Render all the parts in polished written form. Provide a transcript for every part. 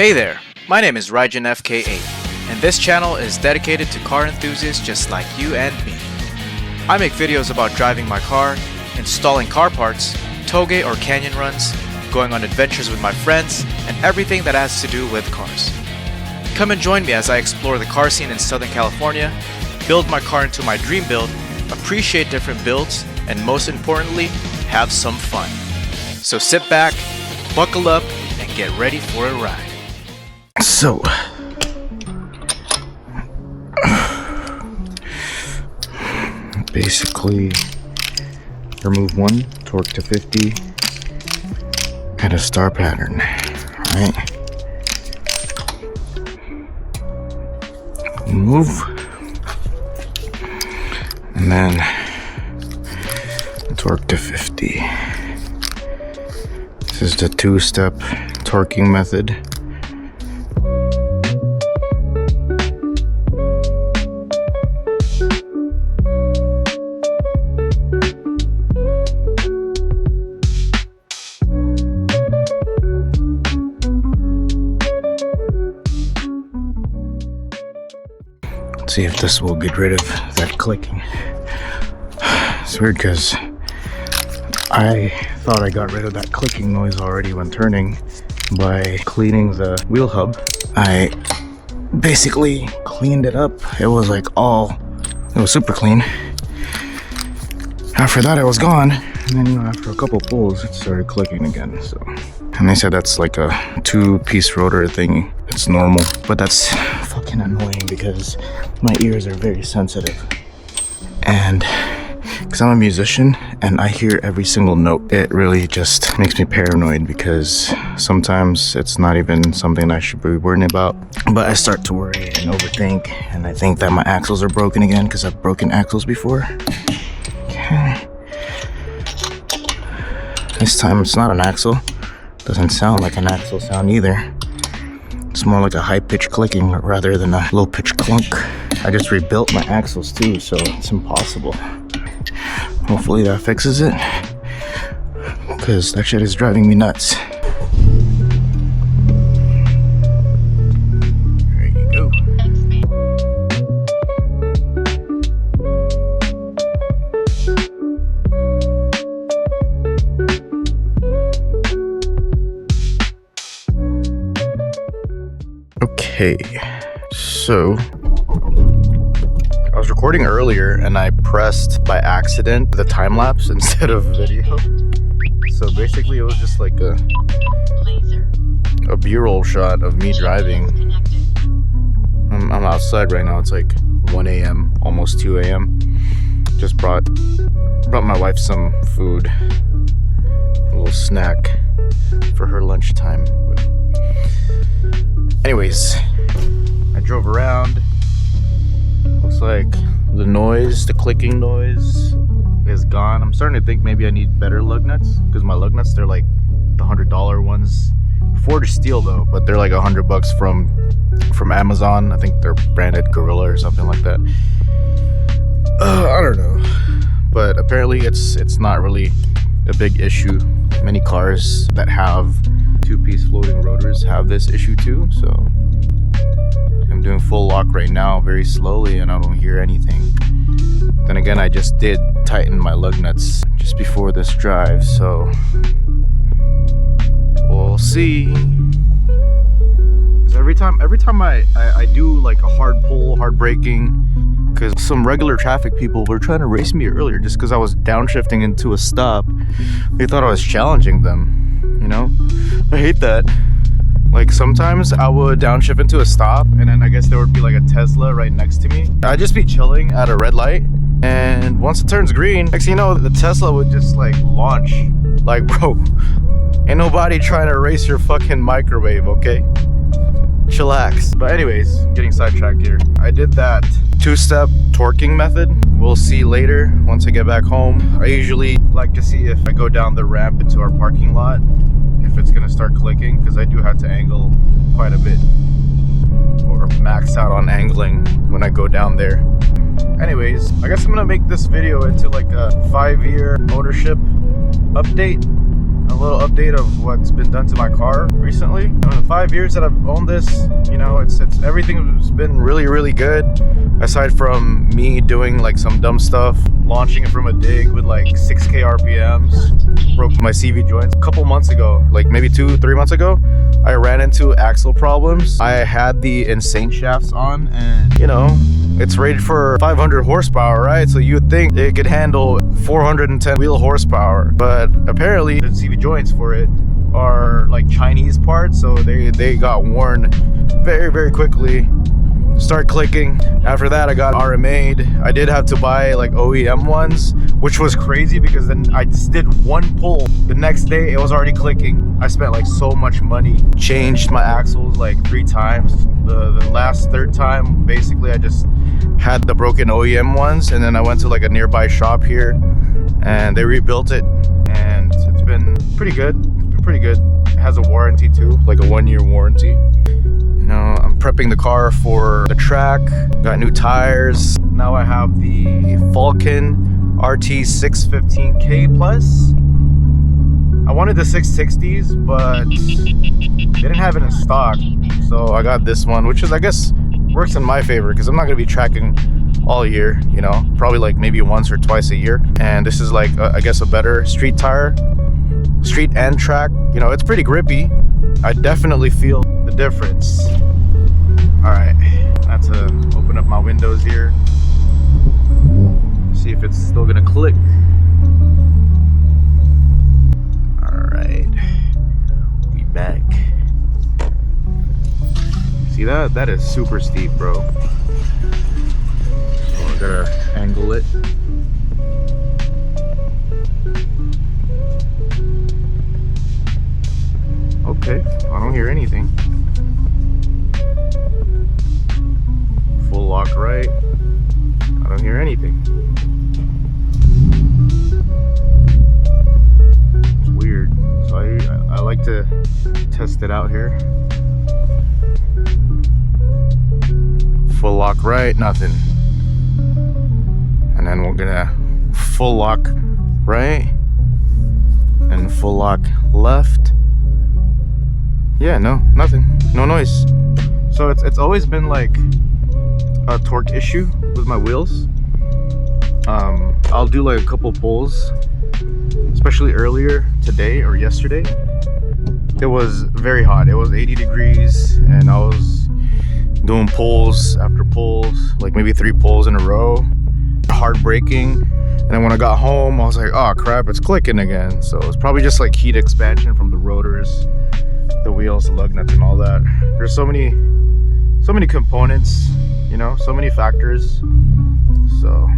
Hey there, my name is Rajan FK8, and this channel is dedicated to car enthusiasts just like you and me. I make videos about driving my car, installing car parts, toge or canyon runs, going on adventures with my friends, and everything that has to do with cars. Come and join me as I explore the car scene in Southern California, build my car into my dream build, appreciate different builds, and most importantly, have some fun. So sit back, buckle up, and get ready for a ride. So, basically, remove 1, torque to 50, and a star pattern, right? Remove, and then torque to 50. This is the 2-step torquing method. See if this will get rid of that clicking. It's weird because I thought I got rid of that clicking noise already when turning by cleaning the wheel hub. I basically cleaned it up. It was like it was super clean. After that it was gone, and then after a couple pulls it started clicking again. So, and they said that's like a 2-piece rotor thing. It's normal, but that's fucking annoying because my ears are very sensitive, and because I'm a musician and I hear every single note, it really just makes me paranoid because sometimes it's not even something I should be worrying about, but I start to worry and overthink, and I think that my axles are broken again because I've broken axles before. Okay. This time it's not an axle. Doesn't sound like an axle sound either. It's more like a high-pitched clicking rather than a low-pitched clunk. I just rebuilt my axles too, so it's impossible. Hopefully that fixes it, because that shit is driving me nuts. There you go. Okay, so I was recording earlier and I pressed by accident the time lapse instead of video. So basically it was just like a B-roll shot of me driving. I'm outside right now. It's like 1 a.m., almost 2 a.m. Just brought my wife some food, a little snack for her lunchtime. Anyways, I drove around. Looks like the clicking noise is gone. I'm starting to think maybe I need better lug nuts, because my lug nuts, they're like the $100 ones. Ford steel though, but they're like $100 from Amazon. I think they're branded Gorilla or something like that. I don't know, but apparently it's not really a big issue. Many cars that have 2-piece floating rotors have this issue too, so I'm doing full lock right now very slowly and I don't hear anything. Then again, I just did tighten my lug nuts just before this drive, so we'll see. So every time I do like a hard pull, hard braking, because some regular traffic people were trying to race me earlier just because I was downshifting into a stop. They thought I was challenging them, you know? I hate that. Like sometimes I would downshift into a stop and then I guess there would be like a Tesla right next to me. I'd just be chilling at a red light, and once it turns green, next thing you know, the Tesla would just like launch. Like, bro, ain't nobody trying to race your fucking microwave, okay? Chillax. But anyways, getting sidetracked here. I did that 2-step torquing method. We'll see later once I get back home. I usually like to see if I go down the ramp into our parking lot, if it's gonna start clicking, because I do have to angle quite a bit, or max out on angling when I go down there. Anyways, I guess I'm gonna make this video into like a 5-year ownership update. a little update of what's been done to my car recently. In the 5 years that I've owned this, you know, it's everything's been really good. Aside from me doing like some dumb stuff, launching it from a dig with like 6K RPMs, broke my CV joints. A couple months ago, like maybe 2-3 months ago, I ran into axle problems. I had the insane shafts on, and you know, it's rated for 500 horsepower, right? So you would think it could handle 410 wheel horsepower, but apparently the CV joints for it are like Chinese parts, so they got worn very quickly. Start clicking. After that, I got RMA'd. I did have to buy like OEM ones, which was crazy because then I just did one pull. The next day, it was already clicking. I spent like so much money. Changed my axles like 3 times. The last third time, basically, I just had the broken OEM ones, and then I went to like a nearby shop here, and they rebuilt it, and it's been pretty good. Pretty good. It has a warranty too, like a 1-year warranty. You know, I'm prepping the car for the track. Got new tires. Now I have the Falcon RT 615K Plus. I wanted the 660s, but they didn't have it in stock, so I got this one, which is, I guess, works in my favor because I'm not gonna be tracking all year. You know, probably like maybe once or twice a year. And this is like, I guess, a better street tire. Street and track, you know, it's pretty grippy. I definitely feel the difference. All right, I have to open up my windows here, see if it's still gonna click. All right, be back. See that? That is super steep, bro. So I gotta angle it. Okay, I don't hear anything. Full lock right. I don't hear anything. It's weird. So I like to test it out here. Full lock right, nothing. And then we're gonna full lock right and full lock left. Yeah, no, nothing, no noise. So it's always been like a torque issue with my wheels. I'll do like a couple pulls, especially earlier today or yesterday. It was very hot. It was 80 degrees, and I was doing pulls after pulls, like maybe 3 pulls in a row, hard braking. And then when I got home, I was like, oh crap, it's clicking again. So it's probably just like heat expansion from the rotors, the wheels, the lug nuts, and all that. There's so many components, you know, so many factors. So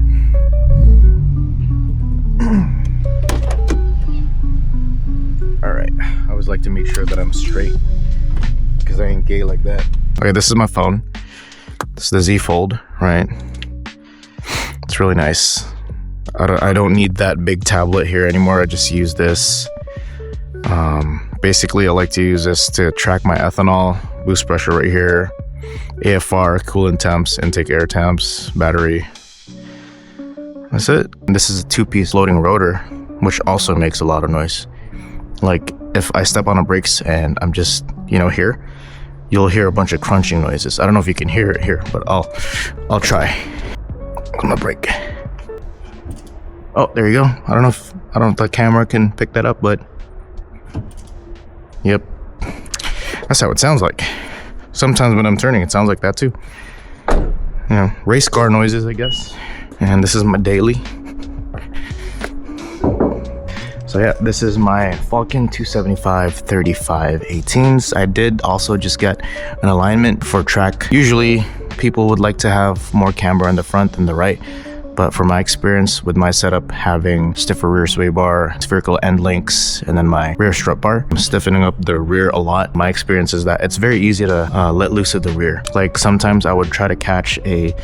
all right, I always like to make sure that I'm straight because I ain't gay like that. Okay, this is my phone. This is the Z Fold, right? It's really nice. I don't need that big tablet here anymore. I just use this. Basically, I like to use this to track my ethanol, boost pressure right here, AFR, coolant temps, intake air temps, battery. That's it. And this is a 2-piece loading rotor, which also makes a lot of noise. Like if I step on the brakes and I'm just, you know, here, you'll hear a bunch of crunching noises. I don't know if you can hear it here, but I'll try. I'm gonna brake. Oh, there you go. I don't know if the camera can pick that up, but yep, that's how it sounds like. Sometimes when I'm turning, it sounds like that too. You know, race car noises, I guess. And this is my daily. So yeah, this is my Falcon 275 35 18s. I did also just get an alignment for track. Usually people would like to have more camber in the front than the right, but for my experience with my setup, having stiffer rear sway bar, spherical end links, and then my rear strut bar, I'm stiffening up the rear a lot. My experience is that it's very easy to let loose of the rear. Like sometimes I would try to catch a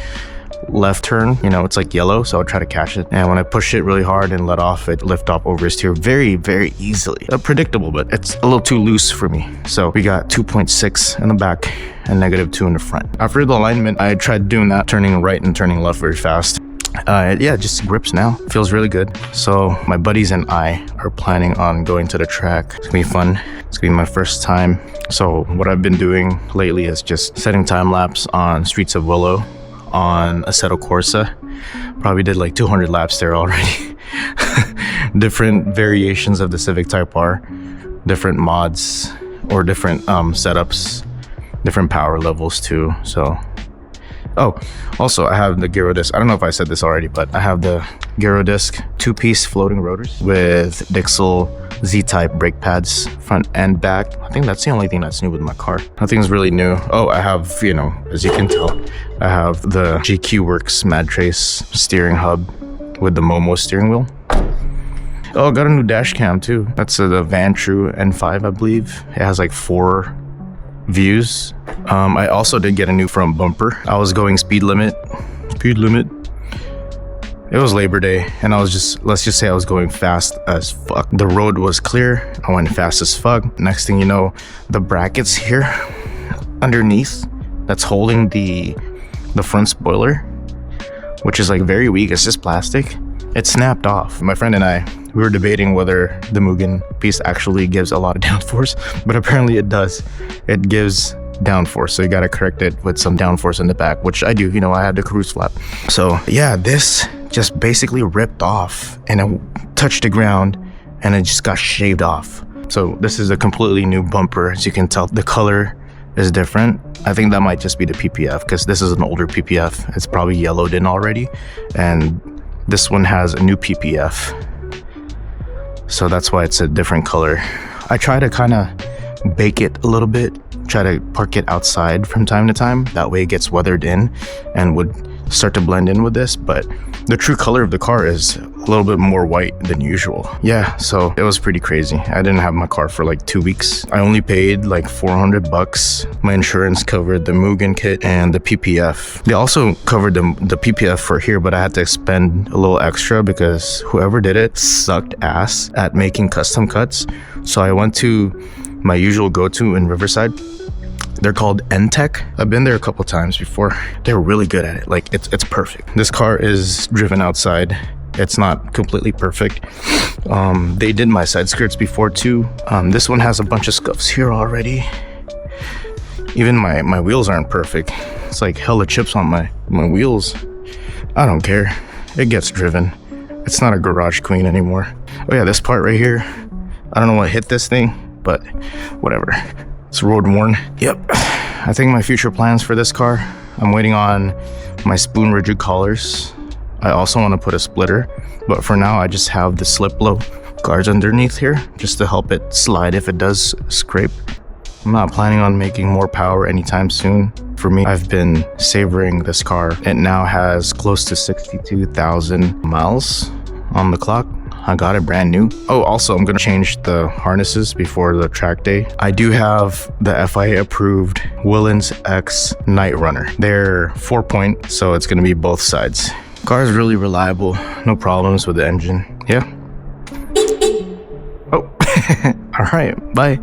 left turn, you know, it's like yellow, so I would try to catch it, and when I push it really hard and let off, it lift off over steer very easily. Predictable, but it's a little too loose for me. So we got 2.6 in the back and -2 in the front. After the alignment, I tried doing that, turning right and turning left very fast. Yeah, just grips now. Feels really good. So my buddies and I are planning on going to the track. It's gonna be fun. It's gonna be my first time. So what I've been doing lately is just setting time lapse on Streets of Willow on Assetto Corsa. Probably did like 200 laps there already. Different variations of the Civic Type R, different mods or different setups, different power levels too. So oh, also I have the gyro disc. I don't know if I said this already, but I have the gyro disc 2-piece floating rotors with Dixel Z-type brake pads, front and back. I think that's the only thing that's new with my car. Nothing's really new. Oh, I have, you know, as you can tell, I have the GQ Works Mad Trace steering hub with the Momo steering wheel. Oh, got a new dash cam too. That's the Vantrue N5, I believe. It has like 4 views. I also did get a new front bumper. I was going speed limit. It was Labor Day and I was just, let's just say I was going fast as fuck. The road was clear. I went fast as fuck. Next thing you know, the brackets here underneath that's holding the front spoiler, which is like very weak, it's just plastic, it snapped off. My friend and I, we were debating whether the Mugen piece actually gives a lot of downforce, but apparently it does. It gives downforce, so you gotta correct it with some downforce in the back, which I do. You know, I had the cruise flap. So yeah, this just basically ripped off and it touched the ground and it just got shaved off. So this is a completely new bumper. As you can tell, the color is different. I think that might just be the PPF because this is an older PPF. It's probably yellowed in already, and this one has a new PPF. So that's why it's a different color. I try to kind of bake it a little bit, try to park it outside from time to time. That way it gets weathered in and would start to blend in with this, but the true color of the car is a little bit more white than usual. Yeah, so it was pretty crazy. I didn't have my car for like 2 weeks. I only paid like 400 bucks. My insurance covered the Mugen kit and the PPF. They also covered the PPF for here, but I had to spend a little extra because whoever did it sucked ass at making custom cuts. So I went to my usual go-to in Riverside. They're called N-Tech. I've been there a couple times before. They're really good at it. Like it's perfect. This car is driven outside. It's not completely perfect. They did my side skirts before too. This one has a bunch of scuffs here already. Even my wheels aren't perfect. It's like hella chips on my wheels. I don't care. It gets driven. It's not a garage queen anymore. Oh yeah, this part right here. I don't know what hit this thing, but whatever. It's road worn. Yep. I think my future plans for this car, I'm waiting on my spoon rigid collars. I also want to put a splitter, but for now I just have the slip blow guards underneath here just to help it slide if it does scrape. I'm not planning on making more power anytime soon. For me, I've been savoring this car. It now has close to 62,000 miles on the clock. I got it brand new. Oh, also, I'm gonna change the harnesses before the track day. I do have the FIA approved Willens X Night Runner. They're 4-point, so it's gonna be both sides. Car is really reliable, no problems with the engine. Yeah. Oh, all right, bye.